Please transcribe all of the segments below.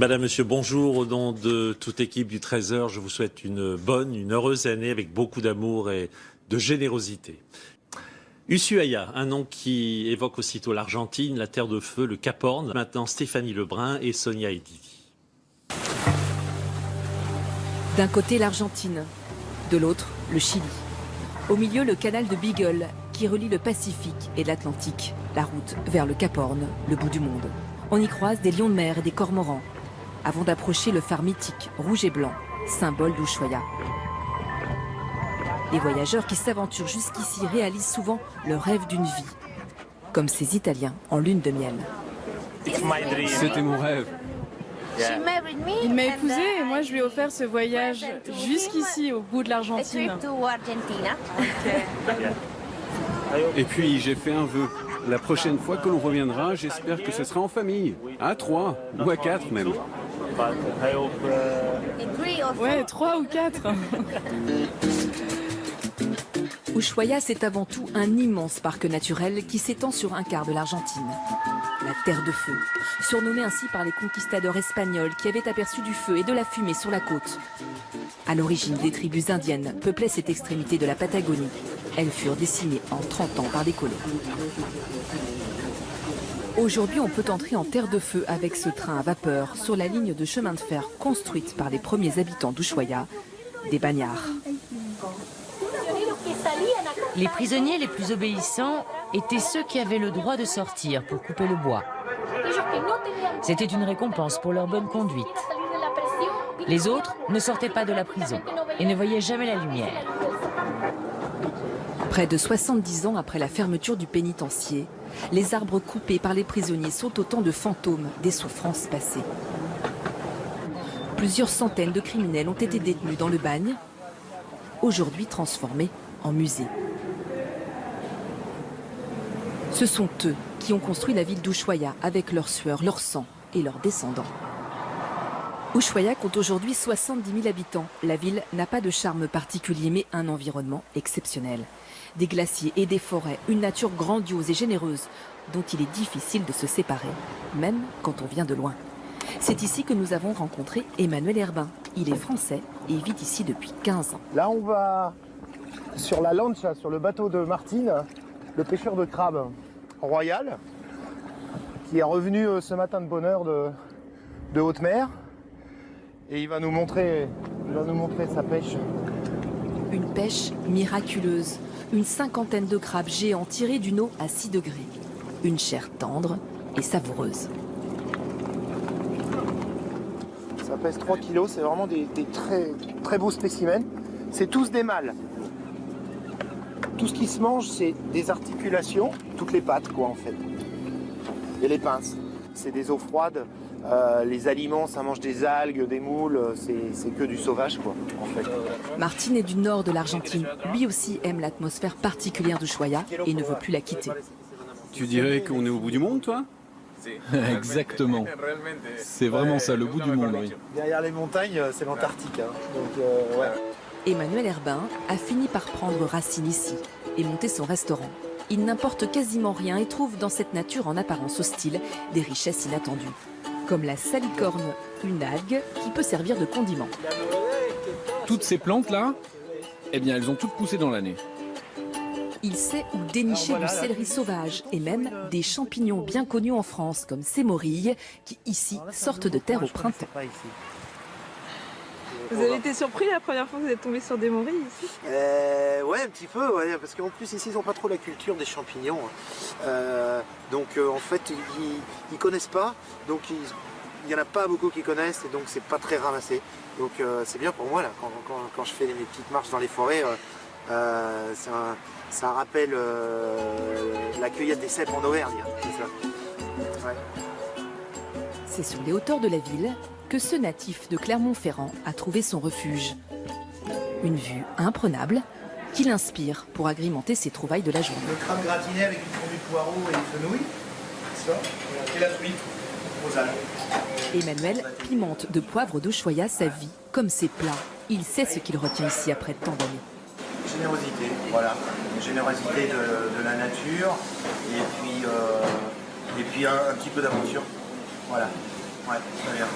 Madame, Monsieur, bonjour. Au nom de toute l'équipe du 13h, je vous souhaite une bonne, une heureuse année avec beaucoup d'amour et de générosité. Ushuaïa, un nom qui évoque aussitôt l'Argentine, la Terre de Feu, le Cap Horn. Maintenant, Stéphanie Lebrun et Sonia Edidi. D'un côté, l'Argentine, de l'autre, le Chili. Au milieu, le canal de Beagle qui relie le Pacifique et l'Atlantique, la route vers le Cap Horn, le bout du monde. On y croise des lions de mer et des cormorans, avant d'approcher le phare mythique rouge et blanc, symbole d'Ushuaïa. Les voyageurs qui s'aventurent jusqu'ici réalisent souvent le rêve d'une vie, comme ces Italiens en lune de miel. C'était mon rêve. Il m'a épousée et moi je lui ai offert ce voyage jusqu'ici au bout de l'Argentine. Et puis j'ai fait un vœu. La prochaine fois que l'on reviendra, j'espère que ce sera en famille. À 3 ou à 4 même. Ouais, 3 ou 4. Ushuaïa, c'est avant tout un immense parc naturel qui s'étend sur un quart de l'Argentine. La Terre de Feu, surnommée ainsi par les conquistadors espagnols qui avaient aperçu du feu et de la fumée sur la côte. À l'origine, des tribus indiennes peuplaient cette extrémité de la Patagonie. Elles furent décimées en 30 ans par des colons. Aujourd'hui, on peut entrer en Terre de Feu avec ce train à vapeur sur la ligne de chemin de fer construite par les premiers habitants d'Ushuaïa, des bagnards. Les prisonniers les plus obéissants étaient ceux qui avaient le droit de sortir pour couper le bois. C'était une récompense pour leur bonne conduite. Les autres ne sortaient pas de la prison et ne voyaient jamais la lumière. Près de 70 ans après la fermeture du pénitencier, les arbres coupés par les prisonniers sont autant de fantômes des souffrances passées. Plusieurs centaines de criminels ont été détenus dans le bagne, aujourd'hui transformés en musée. Ce sont eux qui ont construit la ville d'Ushuaïa avec leur sueur, leur sang et leurs descendants. Ushuaïa compte aujourd'hui 70 000 habitants. La ville n'a pas de charme particulier, mais un environnement exceptionnel. Des glaciers et des forêts, une nature grandiose et généreuse dont il est difficile de se séparer, même quand on vient de loin. C'est ici que nous avons rencontré Emmanuel Herbin. Il est français et vit ici depuis 15 ans. Là, on va sur la lancha, sur le bateau de Martine, le pêcheur de crabes royal, qui est revenu ce matin de bonne heure de haute mer. Et il va nous montrer sa pêche. Une pêche miraculeuse. Une cinquantaine de crabes géants tirés d'une eau à 6 degrés. Une chair tendre et savoureuse. Ça pèse 3 kilos, c'est vraiment des très, très beaux spécimens. C'est tous des mâles. Tout ce qui se mange, c'est des articulations, toutes les pattes quoi en fait. Et les pinces. C'est des eaux froides. Les aliments, ça mange des algues, des moules, c'est que du sauvage quoi, en fait. Martine est du nord de l'Argentine. Lui aussi aime l'atmosphère particulière d'Ushuaïa et ne veut plus la quitter. Tu dirais qu'on est au bout du monde, toi? Exactement. C'est vraiment ça, le bout du monde, oui. Derrière les montagnes, c'est l'Antarctique. Hein. Donc, ouais. Emmanuel Herbin a fini par prendre racine ici et monter son restaurant. Il n'importe quasiment rien et trouve dans cette nature en apparence hostile des richesses inattendues. Comme la salicorne, une algue qui peut servir de condiment. Toutes ces plantes-là, eh bien, elles ont toutes poussé dans l'année. Il sait où dénicher du céleri sauvage et même des champignons bien connus en France, comme ces morilles, qui ici sortent de terre au printemps. Vous avez été surpris la première fois que vous êtes tombé sur des morilles ici? Ouais, un petit peu, ouais, parce qu'en plus ici ils n'ont pas trop la culture des champignons. Donc en fait ils connaissent pas, donc il n'y en a pas beaucoup qui connaissent et donc c'est pas très ramassé. Donc c'est bien pour moi là, quand je fais mes petites marches dans les forêts, ça rappelle la cueillette des cèpes en Auvergne, c'est ça. Ouais. C'est sur les hauteurs de la ville que ce natif de Clermont-Ferrand a trouvé son refuge. Une vue imprenable qui l'inspire pour agrémenter ses trouvailles de la journée. Le crabe gratiné avec du fondue de poireau et des fenouilles, ça, et la truite aux algues. Emmanuel pimente de poivre d'Ushuaïa sa vie comme ses plats. Il sait ce qu'il retient ici après tant d'années. Générosité, voilà. Générosité de la nature et puis un petit peu d'aventure. Voilà. Ouais, très bien.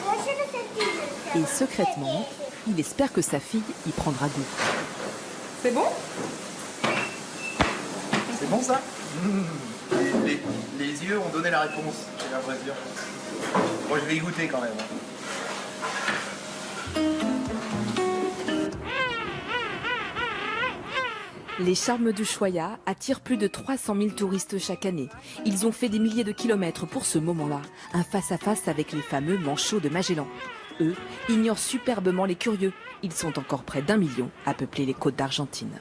Et secrètement, il espère que sa fille y prendra goût. C'est bon? C'est bon ça? Les yeux ont donné la réponse, j'ai l'impression. Moi je vais y goûter quand même. Les charmes d'Ushuaïa attirent plus de 300 000 touristes chaque année. Ils ont fait des milliers de kilomètres pour ce moment-là, un face-à-face avec les fameux manchots de Magellan. Eux ignorent superbement les curieux. Ils sont encore près d'1 million à peupler les côtes d'Argentine.